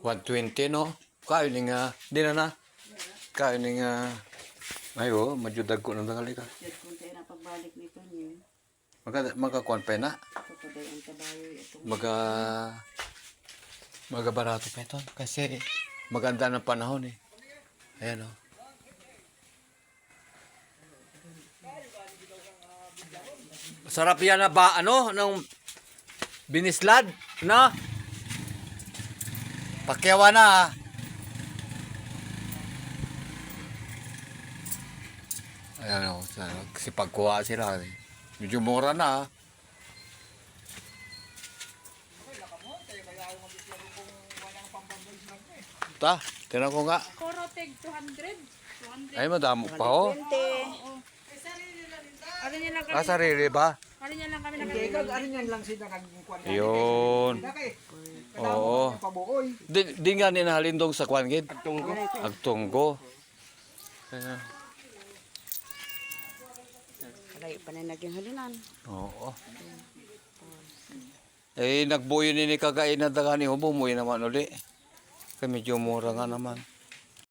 120 no? Kayo ni nga, di na na. Kayo ni nga, ayo, majudag ko ng tangali ka. Yan kung tayo na pagbalik nito niyo. Magkakuan pa na. Kapaday ang kabayo ito. Magabarato pa ito. Kasi maganda ng panahon eh. Ayan o. Sarap yan na ba, ano, ng binislad, na? Pakyawa na ah. Ayan o, kasi pagkuha sila. Medyo mura na ah. Ta, tinan ko nga. Puro tig 200. Ay, madamo pa oh. 20. Ano niya lang kami, Ah, sarili ba? ano niya lang kami Hindi, ano yan lang sila kagkuhan. Yun. Oo. Pabuoy. Di nga ninahalindong sa kwan gid. Agtunggo. Kaya, Layo pa na naging halinan. oo. Eh, nagbuyo ni kagain na daga ni Hubo, umuwi naman uli. Kaya medyo mura nga naman.